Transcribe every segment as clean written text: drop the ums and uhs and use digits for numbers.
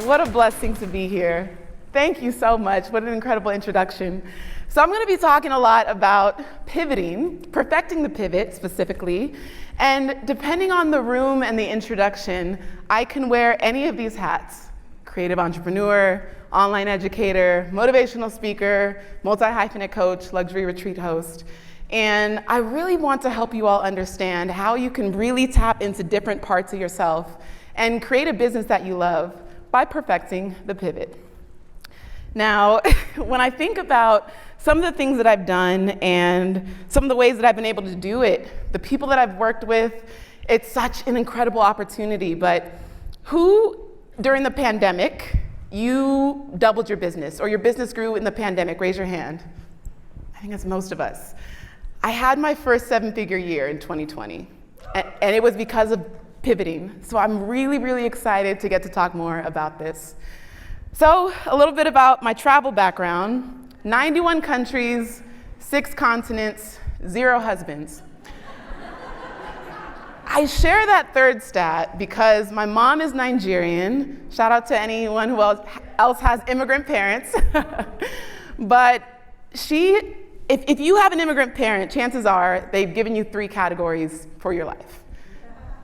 What a blessing to be here. Thank you so much. What an incredible introduction. So I'm going to be talking a lot about pivoting, perfecting the pivot specifically, and depending on the room and the introduction, I can wear any of these hats: creative entrepreneur, online educator, motivational speaker, multi-hyphenate coach, luxury retreat host. And I really want to help you all understand how you can really tap into different parts of yourself and create a business that you love by perfecting the pivot. Now, when I think about some of the things that I've done and some of the ways that I've been able to do it, the people that I've worked with, it's such an incredible opportunity. But who, during the pandemic, you doubled your business, or your business grew in the pandemic? Raise your hand. I think it's most of us. I had my first 7-figure year in 2020, and it was because of pivoting. So I'm really, really excited to get to talk more about this. So a little bit about my travel background: 91 countries, 6 continents, 0 husbands. I share that third stat because my mom is Nigerian. Shout out to anyone who else has immigrant parents. But if you have an immigrant parent, chances are they've given you 3 categories for your life.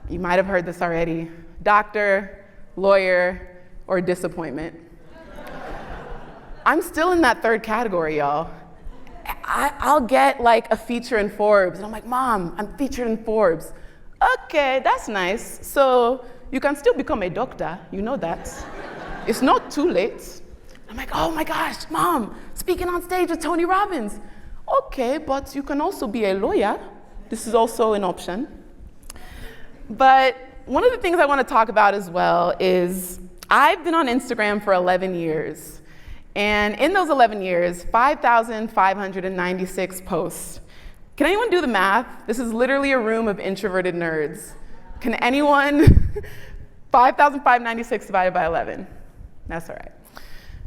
You might have heard this already: doctor, lawyer, or disappointment. I'm still in that third category, y'all. I'll get like a feature in Forbes, and I'm like, Mom, I'm featured in Forbes. Okay, that's nice. So you can still become a doctor, you know that. It's not too late. I'm like, oh my gosh, Mom, speaking on stage with Tony Robbins. Okay, but you can also be a lawyer. This is also an option. But one of the things I want to talk about as well is I've been on Instagram for 11 years. And in those 11 years, 5,596 posts. Can anyone do the math? This is literally a room of introverted nerds. Can anyone? 5,596 divided by 11. That's all right.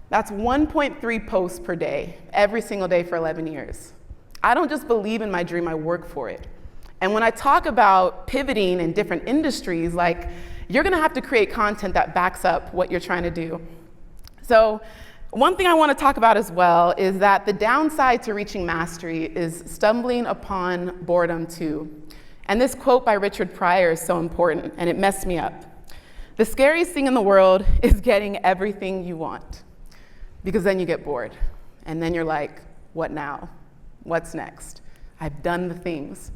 That's 1.3 posts per day, every single day for 11 years. I don't just believe in my dream, I work for it. And when I talk about pivoting in different industries, like, you're gonna have to create content that backs up what you're trying to do. So one thing I want to talk about as well is that the downside to reaching mastery is stumbling upon boredom too. And this quote by Richard Pryor is so important, and it messed me up. The scariest thing in the world is getting everything you want, because then you get bored. And then you're like, what now? What's next? I've done the things.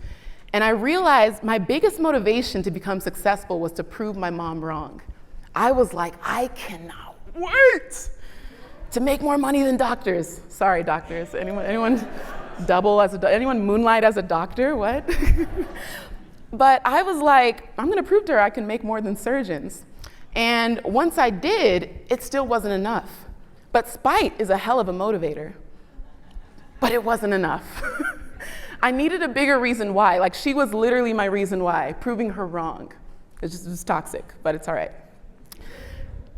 And I realized my biggest motivation to become successful was to prove my mom wrong. I was like, I cannot wait to make more money than doctors. Sorry, doctors. Anyone double as anyone moonlight as a doctor? What? But I was like, I'm gonna prove to her I can make more than surgeons. And once I did, it still wasn't enough. But spite is a hell of a motivator. But it wasn't enough. I needed a bigger reason why. Like, she was literally my reason why, proving her wrong. It was toxic, but it's all right.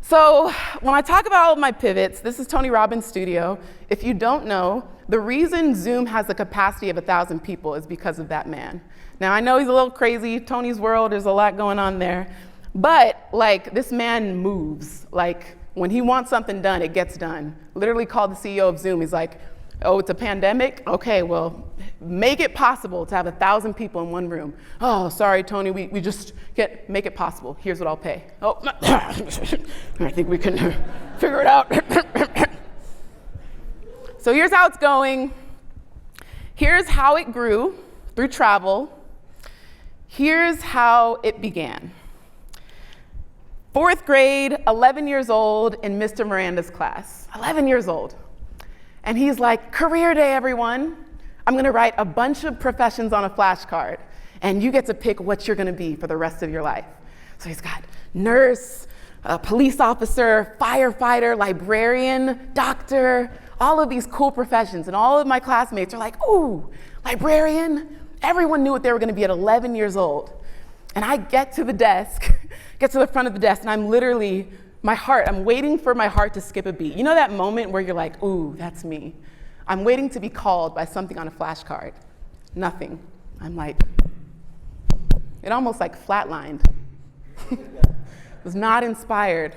So when I talk about all of my pivots, this is Tony Robbins' studio. If you don't know, the reason Zoom has the capacity of 1,000 people is because of that man. Now, I know he's a little crazy. Tony's world, there's a lot going on there. But like, this man moves. Like, when he wants something done, it gets done. Literally called the CEO of Zoom. He's like, oh, it's a pandemic? Okay, well, make it possible to have 1,000 people in one room. Oh, sorry, Tony, we just make it possible. Here's what I'll pay. Oh, I think we can figure it out. So here's how it's going. Here's how it grew through travel. Here's how it began. 4th grade, 11 years old, in Mr. Miranda's class. 11 years old. And he's like, career day, everyone. I'm gonna write a bunch of professions on a flashcard, and you get to pick what you're gonna be for the rest of your life. So he's got nurse, police officer, firefighter, librarian, doctor, all of these cool professions. And all of my classmates are like, ooh, librarian. Everyone knew what they were gonna be at 11 years old. And I get to the desk, get to the front of the desk, and I'm literally, I'm waiting for my heart to skip a beat. You know that moment where you're like, ooh, that's me. I'm waiting to be called by something on a flashcard. Nothing. I'm like, it almost like flatlined. Was not inspired.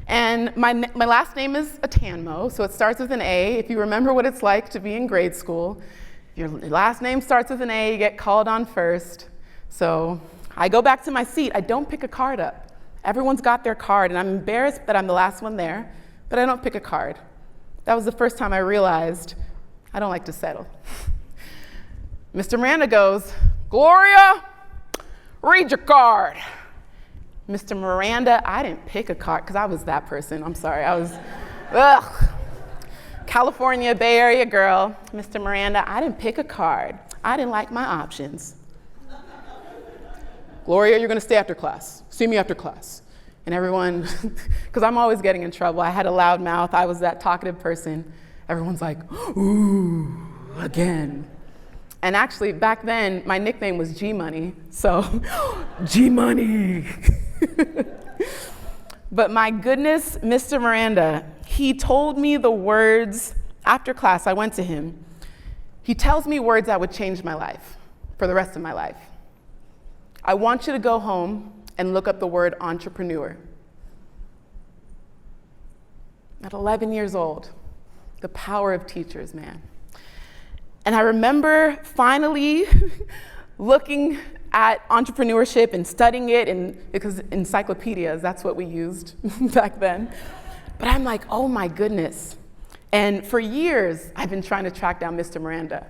And my last name is Atanmo, so it starts with an A. If you remember what it's like to be in grade school, if your last name starts with an A, you get called on first. So I go back to my seat. I don't pick a card up. Everyone's got their card, and I'm embarrassed that I'm the last one there, but I don't pick a card. That was the first time I realized I don't like to settle. Mr. Miranda goes, "Gloria, read your card." Mr. Miranda, I didn't pick a card because I was that person. I'm sorry, I was, California, Bay Area girl. Mr. Miranda, I didn't pick a card. I didn't like my options. "Gloria, you're gonna stay after class. See me after class." And everyone, because I'm always getting in trouble. I had a loud mouth. I was that talkative person. Everyone's like, "Ooh, again." And actually, back then, my nickname was G-Money, so G-Money. But my goodness, Mr. Miranda, he told me the words after class. I went to him. He tells me words that would change my life for the rest of my life. "I want you to go home and look up the word entrepreneur." At 11 years old, the power of teachers, man. And I remember finally looking at entrepreneurship and studying it, and because encyclopedias, that's what we used back then. But I'm like, oh my goodness. And for years, I've been trying to track down Mr. Miranda.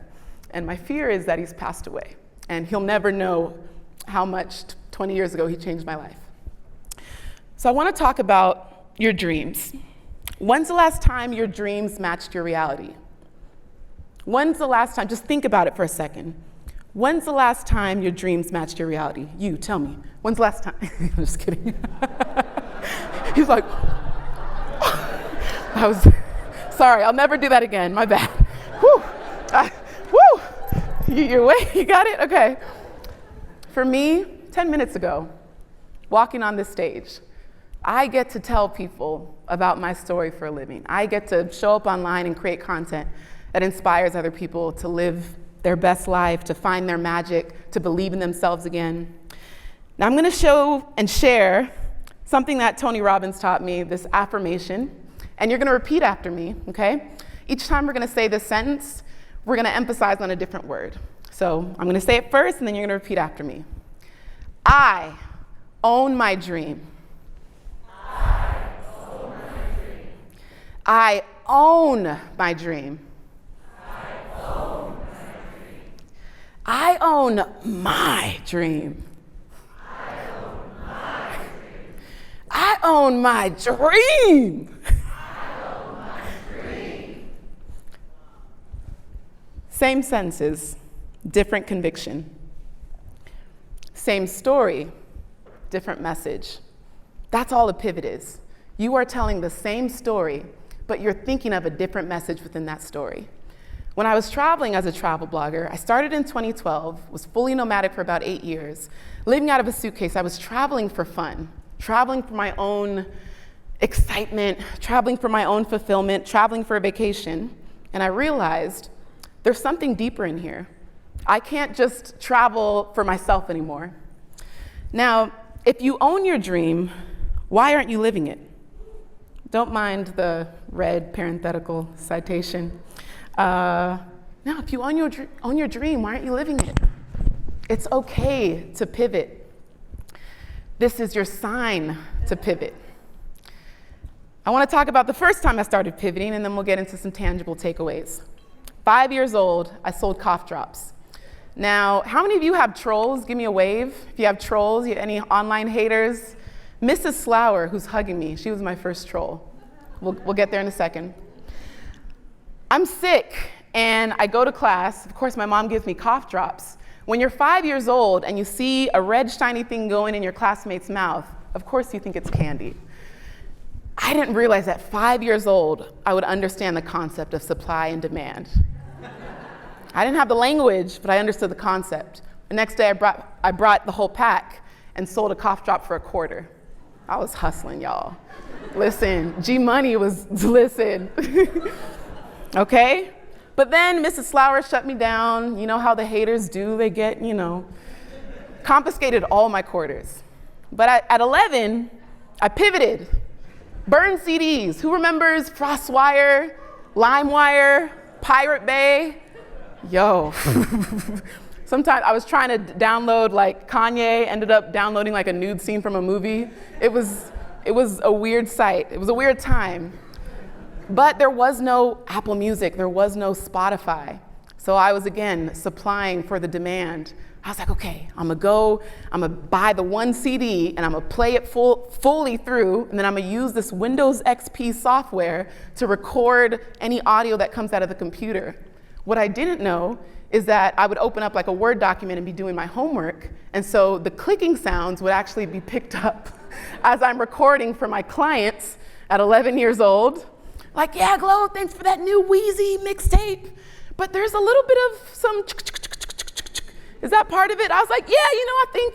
And my fear is that he's passed away. And he'll never know how much 20 years ago he changed my life. So I want to talk about your dreams. When's the last time your dreams matched your reality? When's the last time, just think about it for a second. When's the last time your dreams matched your reality? You, tell me. When's the last time? I'm just kidding. He's like, sorry, I'll never do that again, my bad. Whew. You're awake, you got it? Okay. For me, 10 minutes ago, walking on this stage, I get to tell people about my story for a living. I get to show up online and create content that inspires other people to live their best life, to find their magic, to believe in themselves again. Now I'm gonna show and share something that Tony Robbins taught me, this affirmation, and you're gonna repeat after me, okay? Each time we're gonna say this sentence, we're gonna emphasize on a different word. So I'm gonna say it first, and then you're gonna repeat after me. I own my dream. I own my dream. I own my dream. I own my dream. I own my dream. Same sentences, different conviction. Same story, different message. That's all a pivot is. You are telling the same story, but you're thinking of a different message within that story. When I was traveling as a travel blogger, I started in 2012, was fully nomadic for about 8 years, living out of a suitcase. I was traveling for fun, traveling for my own excitement, traveling for my own fulfillment, traveling for a vacation. And I realized there's something deeper in here. I can't just travel for myself anymore. Now, if you own your dream, why aren't you living it? Don't mind the red parenthetical citation. Now, if you own your dream, why aren't you living it? It's okay to pivot. This is your sign to pivot. I want to talk about the first time I started pivoting, and then we'll get into some tangible takeaways. 5 years old, I sold cough drops. Now, how many of you have trolls? Give me a wave. If you have trolls, any online haters? Mrs. Slower, who's hugging me, she was my first troll. We'll get there in a second. I'm sick, and I go to class. Of course, my mom gives me cough drops. When you're 5 years old and you see a red shiny thing going in your classmate's mouth, of course you think it's candy. I didn't realize at 5 years old I would understand the concept of supply and demand. I didn't have the language, but I understood the concept. The next day I brought the whole pack and sold a cough drop for $0.25. I was hustling, y'all. Listen, G-Money was, listen. Okay? But then Mrs. Slower shut me down. You know how the haters do, they get, confiscated all my quarters. But at 11, I pivoted. Burn CDs. Who remembers FrostWire, LimeWire, Pirate Bay? Yo. Sometimes I was trying to download, like Kanye ended up downloading like a nude scene from a movie. It was a weird sight. It was a weird time. But there was no Apple Music, there was no Spotify. So I was, again, supplying for the demand. I was like, okay, I'm gonna buy the one CD and I'm gonna play it fully through, and then I'm gonna use this Windows XP software to record any audio that comes out of the computer. What I didn't know is that I would open up like a Word document and be doing my homework, and so the clicking sounds would actually be picked up as I'm recording for my clients at 11 years old. Like, yeah, Glo, thanks for that new Wheezy mixtape, but there's a little bit of some is that part of it? I was like, yeah, I think,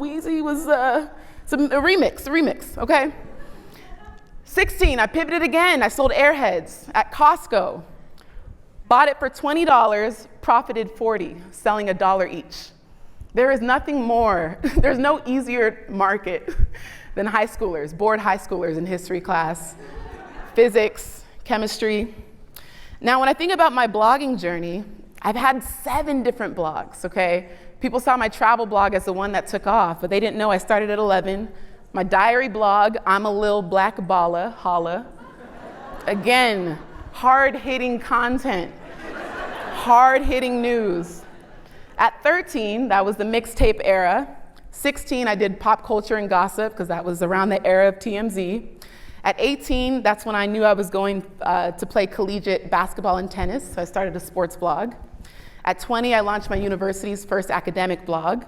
Wheezy was a remix, okay? 16, I pivoted again. I sold Airheads at Costco. Bought it for $20, profited $40, selling $1 each. There is nothing more, there's no easier market than high schoolers, bored high schoolers in history class, physics, chemistry. Now, when I think about my blogging journey, I've had 7 different blogs, okay? People saw my travel blog as the one that took off, but they didn't know I started at 11. My diary blog, I'm a Lil Black Balla, holla. Again, hard-hitting content, hard-hitting news. At 13, that was the mixtape era. 16, I did pop culture and gossip, because that was around the era of TMZ. At 18, that's when I knew I was going to play collegiate basketball and tennis, so I started a sports blog. At 20, I launched my university's first academic blog.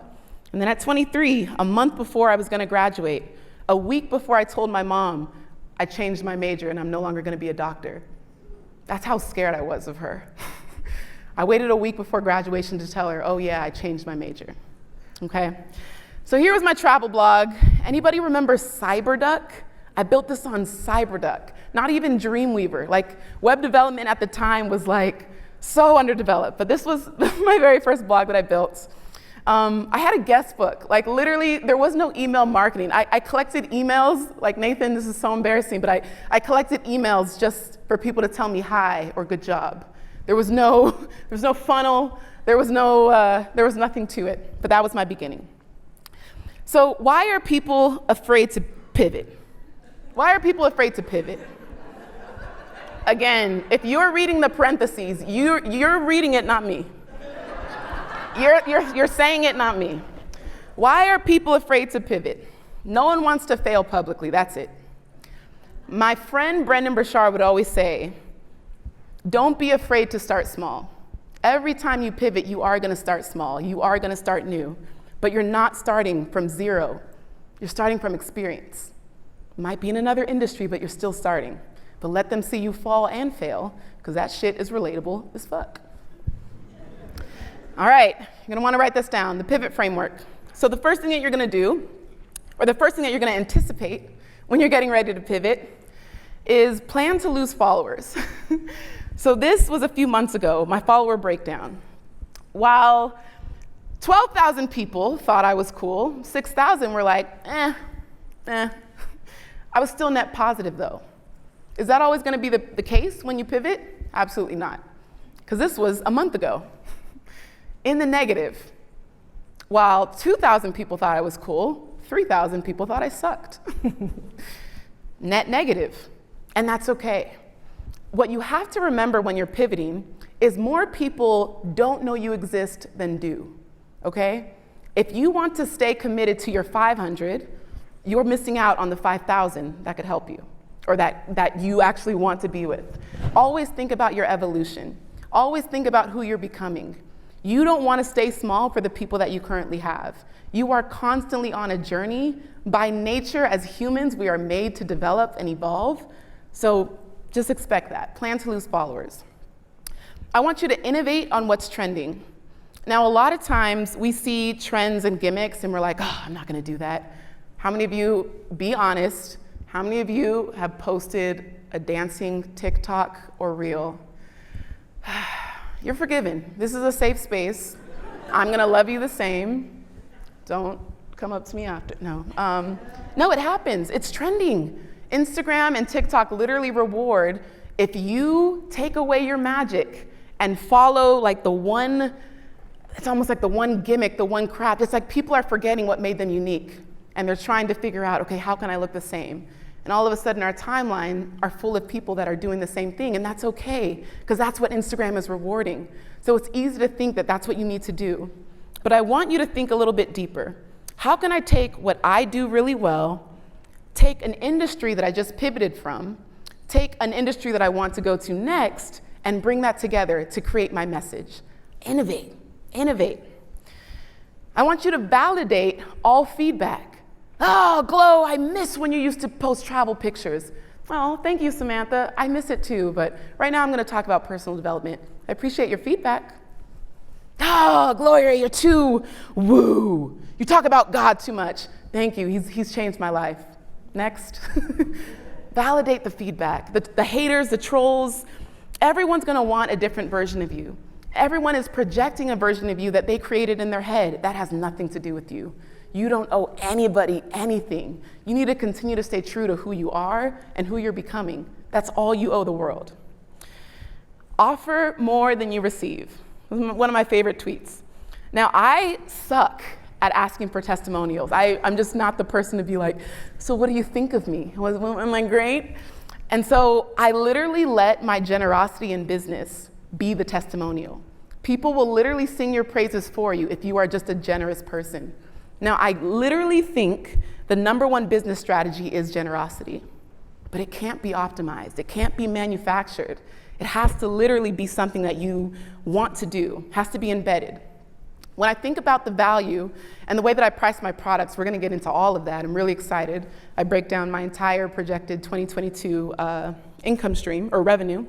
And then at 23, a month before I was going to graduate, a week before I told my mom, I changed my major and I'm no longer going to be a doctor. That's how scared I was of her. I waited a week before graduation to tell her, oh yeah, I changed my major. Okay? So here was my travel blog. Anybody remember CyberDuck? I built this on CyberDuck, not even Dreamweaver. Like, web development at the time was like so underdeveloped, but this was my very first blog that I built. I had a guest book. Like, literally, there was no email marketing. I collected emails, like, Nathan, this is so embarrassing, but I collected emails just for people to tell me hi or good job. There was no funnel, there was nothing to it, but that was my beginning. So why are people afraid to pivot? Why are people afraid to pivot? Again, if you're reading the parentheses, you're reading it, not me. You're saying it, not me. Why are people afraid to pivot? No one wants to fail publicly, that's it. My friend Brendan Burchard would always say, don't be afraid to start small. Every time you pivot, you are gonna start small, you are gonna start new, but you're not starting from zero. You're starting from experience. Might be in another industry, but you're still starting. But let them see you fall and fail, because that shit is relatable as fuck. All right, you're gonna wanna write this down, the pivot framework. So the first thing that you're gonna do, or the first thing that you're gonna anticipate when you're getting ready to pivot, is plan to lose followers. So this was a few months ago, my follower breakdown. While 12,000 people thought I was cool, 6,000 were like, eh. I was still net positive though. Is that always gonna be the case when you pivot? Absolutely not, because this was a month ago. In the negative. While 2,000 people thought I was cool, 3,000 people thought I sucked. Net negative, and that's okay. What you have to remember when you're pivoting is more people don't know you exist than do, okay? If you want to stay committed to your 500, you're missing out on the 5,000 that could help you, or that you actually want to be with. Always think about your evolution. Always think about who you're becoming. You don't want to stay small for the people that you currently have. You are constantly on a journey. By nature, as humans, we are made to develop and evolve. So just expect that. Plan to lose followers. I want you to innovate on what's trending. Now, a lot of times we see trends and gimmicks and we're like, oh, I'm not going to do that. How many of you, be honest, how many of you have posted a dancing TikTok or reel? You're forgiven. This is a safe space. I'm gonna love you the same. Don't come up to me after, no. No, it happens, it's trending. Instagram and TikTok literally reward if you take away your magic and follow like the one, it's almost like the one gimmick, the one crap. It's like people are forgetting what made them unique. And they're trying to figure out, okay, how can I look the same? And all of a sudden our timeline are full of people that are doing the same thing, and that's okay, because that's what Instagram is rewarding. So it's easy to think that that's what you need to do. But I want you to think a little bit deeper. How can I take what I do really well, take an industry that I just pivoted from, take an industry that I want to go to next, and bring that together to create my message? Innovate, innovate. I want you to validate all feedback. Oh, Glo, I miss when you used to post travel pictures. Well, thank you, Samantha. I miss it too, but right now I'm going to talk about personal development. I appreciate your feedback. Oh, Gloria, you're too woo. You talk about God too much. Thank you. He's changed my life. Next. Validate the feedback. The haters, the trolls, everyone's going to want a different version of you. Everyone is projecting a version of you that they created in their head. That has nothing to do with you. You don't owe anybody anything. You need to continue to stay true to who you are and who you're becoming. That's all you owe the world. Offer more than you receive. One of my favorite tweets. Now, I suck at asking for testimonials. I'm just not the person to be like, so what do you think of me? Am I great? And so I literally let my generosity in business be the testimonial. People will literally sing your praises for you if you are just a generous person. Now, I literally think the number 1 business strategy is generosity, but it can't be optimized. It can't be manufactured. It has to literally be something that you want to do. It has to be embedded. When I think about the value and the way that I price my products, we're going to get into all of that. I'm really excited. I break down my entire projected 2022 income stream or revenue.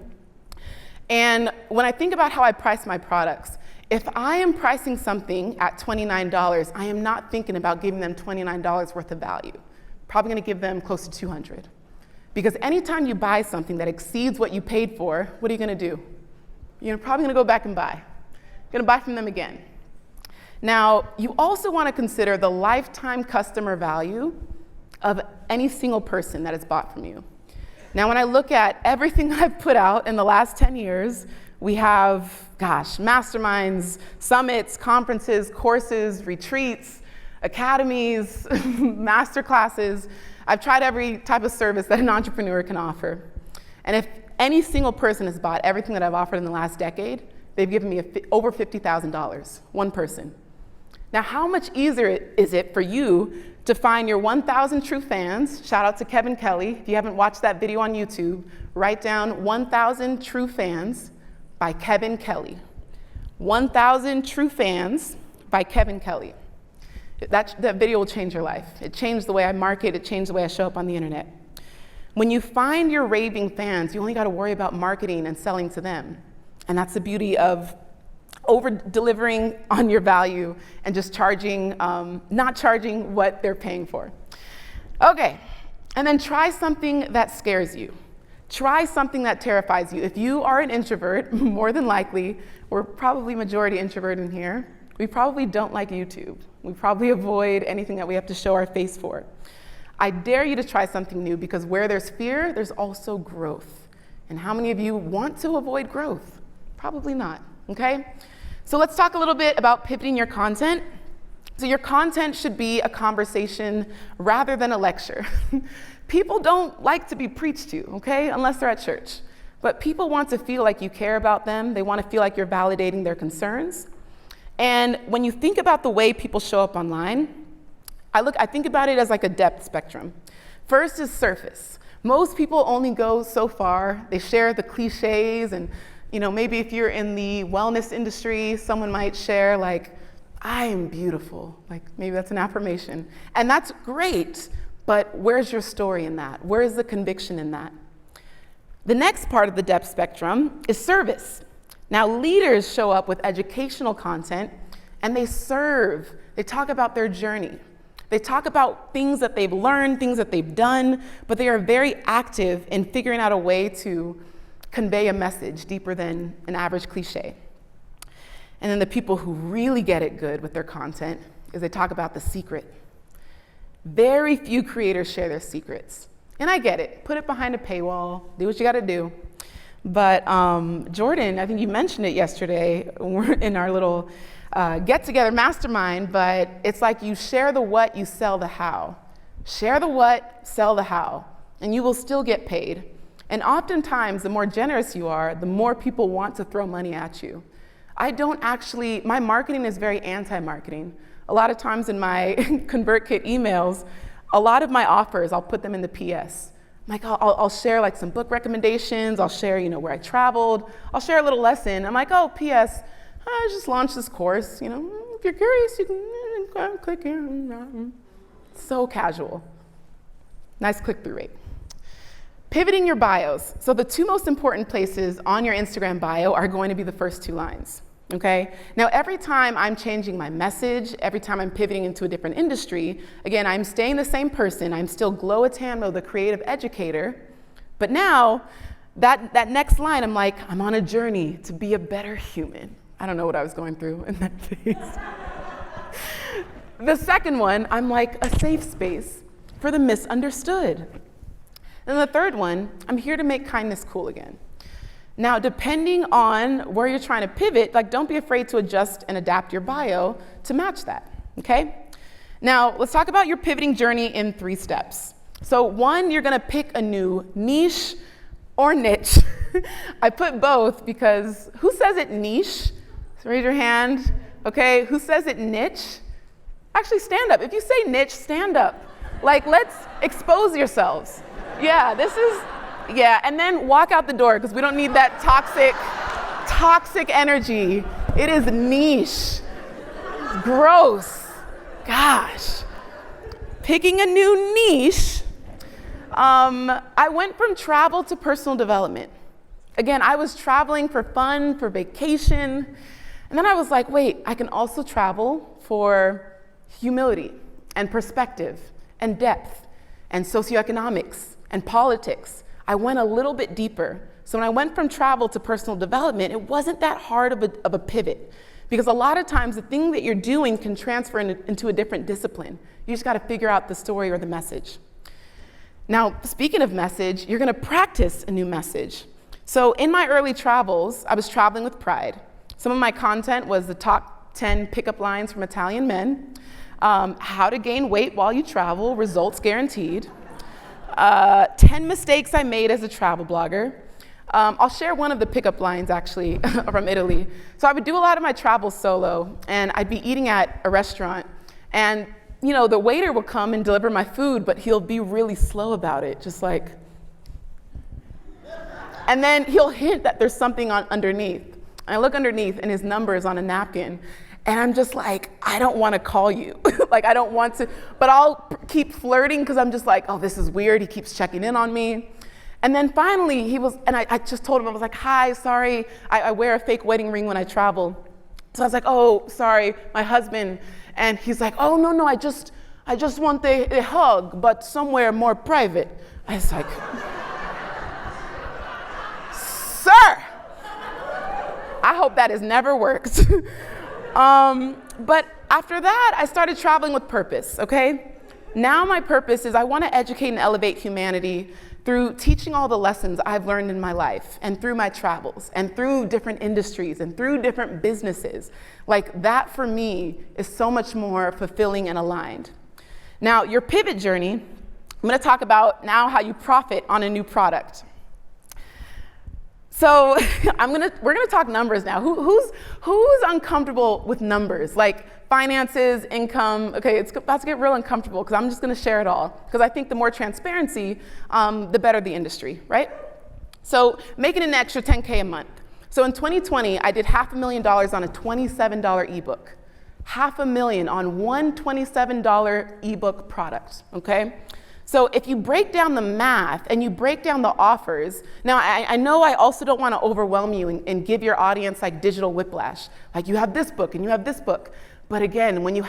And when I think about how I price my products, if I am pricing something at $29, I am not thinking about giving them $29 worth of value. Probably going to give them close to $200. Because anytime you buy something that exceeds what you paid for, what are you going to do? You're probably going to go back and buy. You're going to buy from them again. Now, you also want to consider the lifetime customer value of any single person that has bought from you. Now, when I look at everything that I've put out in the last 10 years, we have, masterminds, summits, conferences, courses, retreats, academies, masterclasses. I've tried every type of service that an entrepreneur can offer. And if any single person has bought everything that I've offered in the last decade, they've given me over $50,000, one person. Now, how much easier is it for you to find your 1,000 true fans? Shout out to Kevin Kelly. If you haven't watched that video on YouTube, write down 1,000 true fans by Kevin Kelly. 1,000 true fans by Kevin Kelly. That video will change your life. It changed the way I market. It changed the way I show up on the internet. When you find your raving fans, you only got to worry about marketing and selling to them. And that's the beauty of over-delivering on your value and just charging, not charging what they're paying for. Okay, and then try something that scares you. Try something that terrifies you. If you are an introvert, more than likely, we're probably majority introvert in here, we probably don't like YouTube. We probably avoid anything that we have to show our face for. I dare you to try something new, because where there's fear, there's also growth. And how many of you want to avoid growth? Probably not, okay? So let's talk a little bit about pivoting your content. So your content should be a conversation rather than a lecture. People don't like to be preached to, okay, unless they're at church. But people want to feel like you care about them. They want to feel like you're validating their concerns. And when you think about the way people show up online, I think about it as like a depth spectrum. First is surface. Most people only go so far. They share the cliches, and maybe if you're in the wellness industry, someone might share like, I am beautiful. Like maybe that's an affirmation. And that's great, but where's your story in that? Where is the conviction in that? The next part of the depth spectrum is service. Now, leaders show up with educational content, and they serve. They talk about their journey. They talk about things that they've learned, things that they've done, but they are very active in figuring out a way to convey a message deeper than an average cliche. And then the people who really get it good with their content is they talk about the secret. Very few creators share their secrets. And I get it. Put it behind a paywall. Do what you got to do. But Jordan, I think you mentioned it yesterday. We're in our little get-together mastermind, but it's like you share the what, you sell the how. Share the what, sell the how, and you will still get paid. And oftentimes, the more generous you are, the more people want to throw money at you. My marketing is very anti-marketing. A lot of times in my ConvertKit emails, a lot of my offers, I'll put them in the PS. Like I'll share like some book recommendations, I'll share where I traveled, I'll share a little lesson. I'm like, oh, PS, I just launched this course, if you're curious, you can click here. So casual. Nice click-through rate. Pivoting your bios. So the two most important places on your Instagram bio are going to be the first two lines, okay? Now, every time I'm changing my message, every time I'm pivoting into a different industry, again, I'm staying the same person. I'm still Glo Atanmo, the creative educator. But now, that next line, I'm like, I'm on a journey to be a better human. I don't know what I was going through in that phase. The second one, I'm like a safe space for the misunderstood. And the third one, I'm here to make kindness cool again. Now, depending on where you're trying to pivot, don't be afraid to adjust and adapt your bio to match that, okay? Now, let's talk about your pivoting journey in 3 steps. So 1, you're gonna pick a new niche or niche. I put both because who says it niche? So raise your hand, okay? Who says it niche? Actually, stand up. If you say niche, stand up. Let's expose yourselves. Yeah, and then walk out the door because we don't need that toxic energy. It is niche. Gross. Gosh. Picking a new niche, I went from travel to personal development. Again, I was traveling for fun, for vacation, and then I was like, wait, I can also travel for humility and perspective and depth and socioeconomics and politics. I went a little bit deeper. So when I went from travel to personal development, it wasn't that hard of a pivot, because a lot of times the thing that you're doing can transfer into a different discipline. You just got to figure out the story or the message. Now, speaking of message, you're going to practice a new message. So in my early travels, I was traveling with pride. Some of my content was the top 10 pickup lines from Italian men, how to gain weight while you travel, results guaranteed. 10 mistakes I made as a travel blogger. I'll share one of the pickup lines actually from Italy. So I would do a lot of my travels solo, and I'd be eating at a restaurant, and the waiter will come and deliver my food, but he'll be really slow about it, just like, and then he'll hint that there's something underneath. And I look underneath, and his number is on a napkin. And I'm just like, I don't want to call you. I don't want to, but I'll keep flirting because I'm just like, oh, this is weird. He keeps checking in on me. And then finally I just told him, I was like, hi, sorry, I wear a fake wedding ring when I travel. So I was like, oh, sorry, my husband. And he's like, oh, no, I just want a hug, but somewhere more private. I was like, sir, I hope that has never worked. But after that, I started traveling with purpose, okay? Now my purpose is I want to educate and elevate humanity through teaching all the lessons I've learned in my life, and through my travels, and through different industries, and through different businesses. That for me is so much more fulfilling and aligned. Now, your pivot journey, I'm going to talk about now how you profit on a new product. So we're gonna talk numbers now. Who's uncomfortable with numbers, like finances, income? Okay, it's about to get real uncomfortable because I'm just gonna share it all, because I think the more transparency, the better the industry, right? So making an extra 10K a month. So in 2020, I did $500,000 on a $27 ebook. $500,000 on one $27 ebook product, okay? So if you break down the math and you break down the offers, now I know I also don't want to overwhelm you and give your audience digital whiplash. You have this book and you have this book. But again, when you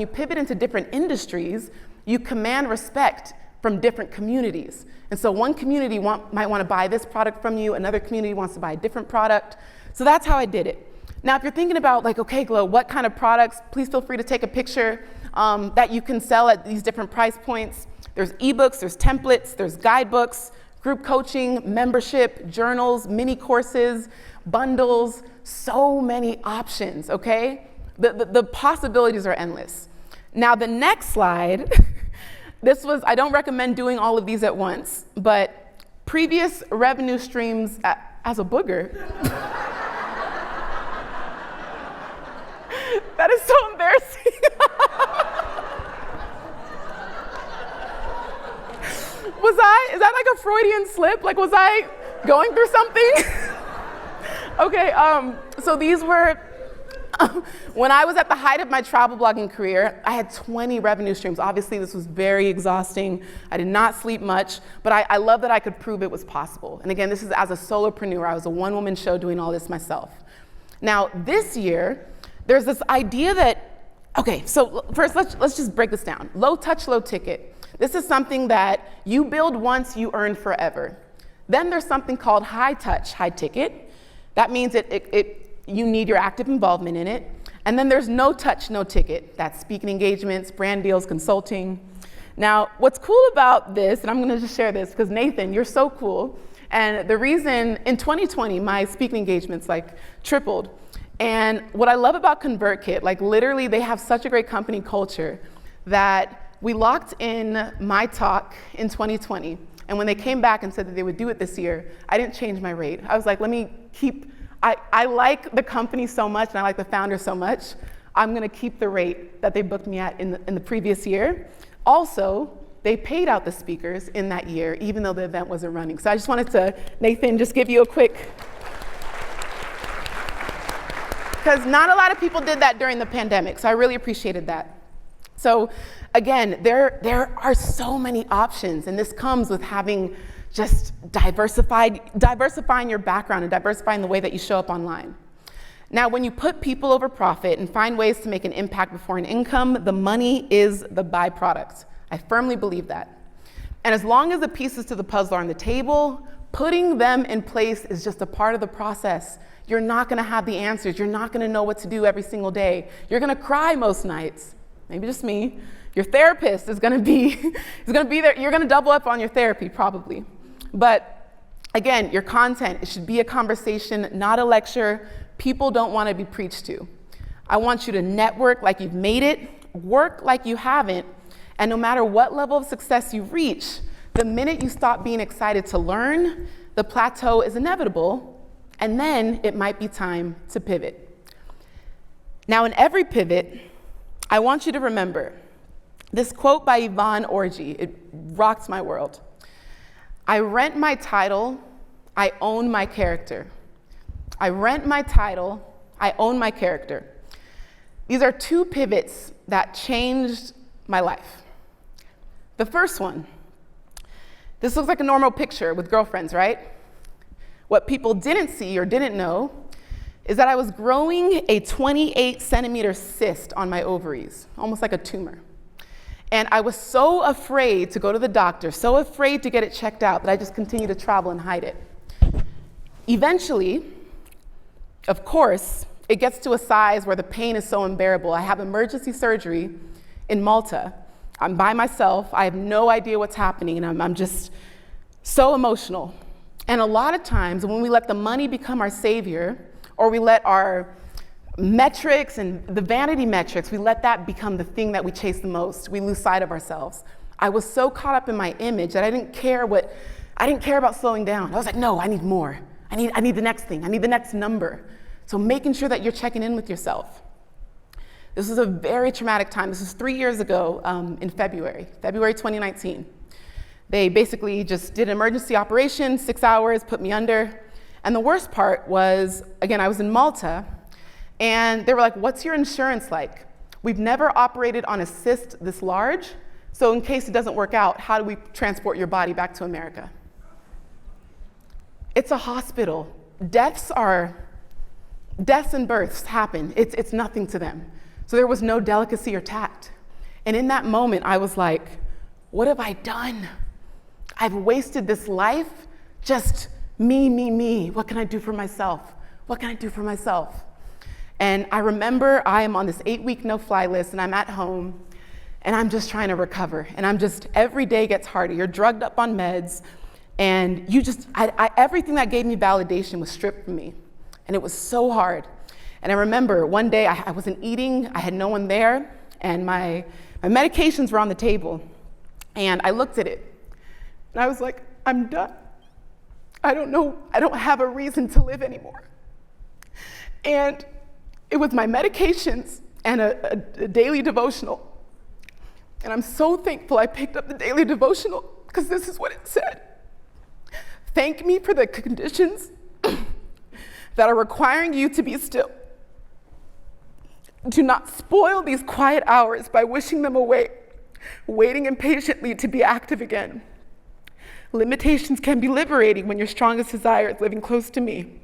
pivot into different industries, you command respect from different communities. And so one community might want to buy this product from you, another community wants to buy a different product. So that's how I did it. Now, if you're thinking about okay, Glo, what kind of products, please feel free to take a picture that you can sell at these different price points. There's ebooks, there's templates, there's guidebooks, group coaching, membership, journals, mini courses, bundles, so many options, okay? The possibilities are endless. Now the next slide, I don't recommend doing all of these at once, but previous revenue streams as a booger. That is so embarrassing. Is that like a Freudian slip? Like, was I going through something? Okay, so these were, when I was at the height of my travel blogging career, I had 20 revenue streams. Obviously, this was very exhausting. I did not sleep much, but I love that I could prove it was possible. And again, this is as a solopreneur. I was a one-woman show doing all this myself. Now, this year, there's this idea that, okay, so first let's just break this down. Low touch, low ticket. This is something that you build once, you earn forever. Then there's something called high touch, high ticket. That means you need your active involvement in it. And then there's no touch, no ticket. That's speaking engagements, brand deals, consulting. Now, what's cool about this, and I'm gonna just share this because Nathan, you're so cool. And the reason, in 2020, my speaking engagements tripled. And what I love about ConvertKit, literally they have such a great company culture that we locked in my talk in 2020, and when they came back and said that they would do it this year, I didn't change my rate. I was like, I like the company so much, and I like the founder so much, I'm gonna keep the rate that they booked me at in the previous year. Also, they paid out the speakers in that year, even though the event wasn't running. So I just wanted to, Nathan, just give you a quick, because not a lot of people did that during the pandemic, so I really appreciated that. So again, there are so many options, and this comes with having just diversifying your background and diversifying the way that you show up online. Now, when you put people over profit and find ways to make an impact before an income, the money is the byproduct. I firmly believe that. And as long as the pieces to the puzzle are on the table, putting them in place is just a part of the process. You're not gonna have the answers. You're not gonna know what to do every single day. You're gonna cry most nights. Maybe just me. Your therapist is gonna be there. You're gonna double up on your therapy, probably. But again, your content, it should be a conversation, not a lecture. People don't wanna be preached to. I want you to network like you've made it, work like you haven't, and no matter what level of success you reach, the minute you stop being excited to learn, the plateau is inevitable, and then it might be time to pivot. Now, in every pivot, I want you to remember this quote by Yvonne Orji. It rocks my world. I rent my title, I own my character. I rent my title, I own my character. These are two pivots that changed my life. The first one, this looks like a normal picture with girlfriends, right? What people didn't see or didn't know is that I was growing a 28 centimeter cyst on my ovaries, almost like a tumor. And I was so afraid to go to the doctor, so afraid to get it checked out, that I just continued to travel and hide it. Eventually, of course, it gets to a size where the pain is so unbearable. I have emergency surgery in Malta. I'm by myself. I have no idea what's happening, and I'm just so emotional. And a lot of times, when we let the money become our savior, or we let our metrics and the vanity metrics, we let that become the thing that we chase the most, we lose sight of ourselves. I was so caught up in my image that I didn't care about slowing down. I was like, no, I need more. I need the next thing. I need the next number. So making sure that you're checking in with yourself. This was a very traumatic time. This was 3 years ago in February 2019. They basically just did an emergency operation, 6 hours, put me under. And the worst part was, again, I was in Malta, and they were like, what's your insurance like? We've never operated on a cyst this large, so in case it doesn't work out, how do we transport your body back to America? It's a hospital. Deaths and births happen. It's nothing to them. So there was no delicacy or tact. And in that moment, I was like, what have I done? I've wasted this life, just me. What can I do for myself? What can I do for myself? And I remember I am on this 8-week no-fly list, and I'm at home, and I'm just trying to recover. And every day gets harder. You're drugged up on meds, and everything that gave me validation was stripped from me. And it was so hard. And I remember one day I wasn't eating, I had no one there, and my medications were on the table. And I looked at it, and I was like, I'm done. I don't have a reason to live anymore. And it was my medications and a daily devotional. And I'm so thankful I picked up the daily devotional, because this is what it said. Thank me for the conditions that are requiring you to be still. Do not spoil these quiet hours by wishing them away, waiting impatiently to be active again. Limitations can be liberating when your strongest desire is living close to me.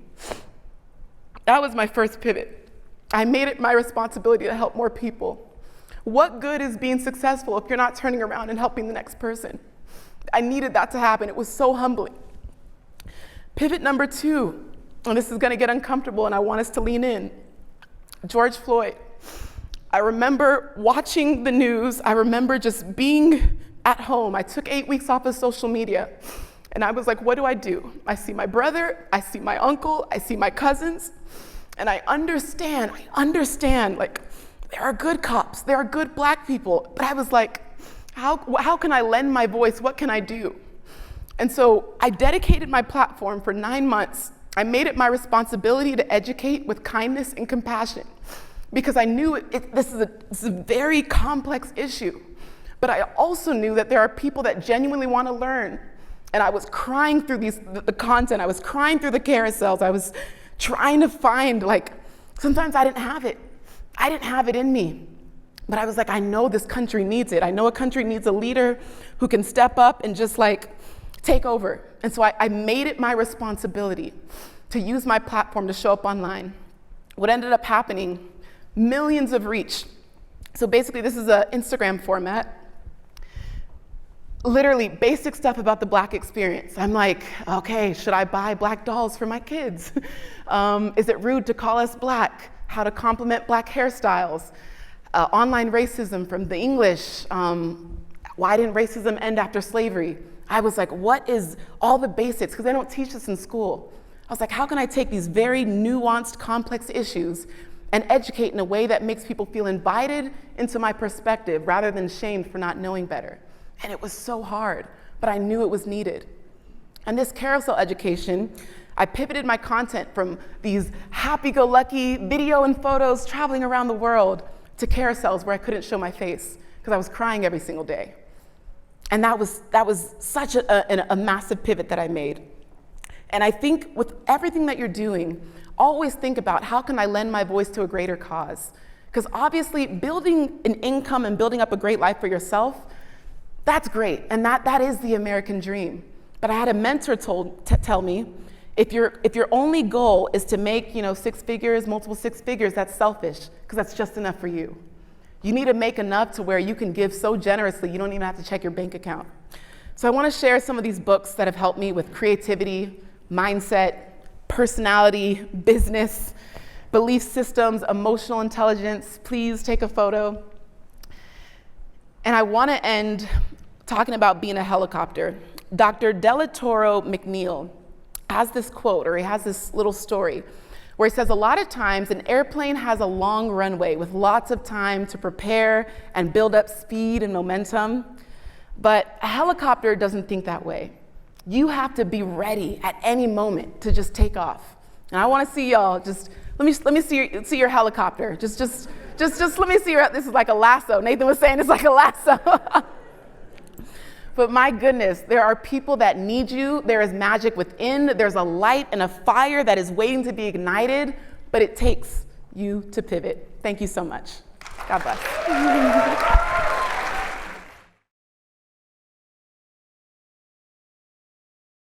That was my first pivot. I made it my responsibility to help more people. What good is being successful if you're not turning around and helping the next person? I needed that to happen. It was so humbling. Pivot number 2, and this is going to get uncomfortable, and I want us to lean in. George Floyd. I remember watching the news. I remember just being at home. I took 8 weeks off of social media, and I was like, what do? I see my brother, I see my uncle, I see my cousins, and I understand, like, there are good cops, there are good Black people, but I was like, how can I lend my voice? What can I do? And so I dedicated my platform for 9 months. I made it my responsibility to educate with kindness and compassion, because I knew this is a very complex issue. But I also knew that there are people that genuinely want to learn. And I was crying through the content. I was crying through the carousels. I was trying to find, sometimes I didn't have it. I didn't have it in me. But I was like, I know this country needs it. I know a country needs a leader who can step up and just take over. And so I made it my responsibility to use my platform to show up online. What ended up happening, millions of reach. So basically, this is an Instagram format. Literally basic stuff about the Black experience. I'm like, okay, should I buy Black dolls for my kids? Is it rude to call us Black? How to compliment Black hairstyles? Online racism from the English. Why didn't racism end after slavery? I was like, what is all the basics? Because they don't teach this in school. I was like, how can I take these very nuanced, complex issues and educate in a way that makes people feel invited into my perspective rather than shamed for not knowing better? And it was so hard, but I knew it was needed. And this carousel education, I pivoted my content from these happy-go-lucky video and photos traveling around the world to carousels where I couldn't show my face because I was crying every single day. And that was such a massive pivot that I made. And I think with everything that you're doing, always think about how can I lend my voice to a greater cause? Because obviously building an income and building up a great life for yourself, that's great, and that is the American dream. But I had a mentor tell me, if your only goal is to make 6 figures, multiple 6 figures, that's selfish, because that's just enough for you. You need to make enough to where you can give so generously you don't even have to check your bank account. So I want to share some of these books that have helped me with creativity, mindset, personality, business, belief systems, emotional intelligence. Please take a photo. And I want to end talking about being a helicopter. Dr. Delatoro McNeil has this quote, or he has this little story, where he says a lot of times an airplane has a long runway with lots of time to prepare and build up speed and momentum, but a helicopter doesn't think that way. You have to be ready at any moment to just take off. And I want to see y'all, just let me see your helicopter. Just let me see this is like a lasso. Nathan was saying it's like a lasso. But my goodness, there are people that need you. There is magic within. There's a light and a fire that is waiting to be ignited, but it takes you to pivot. Thank you so much. God bless.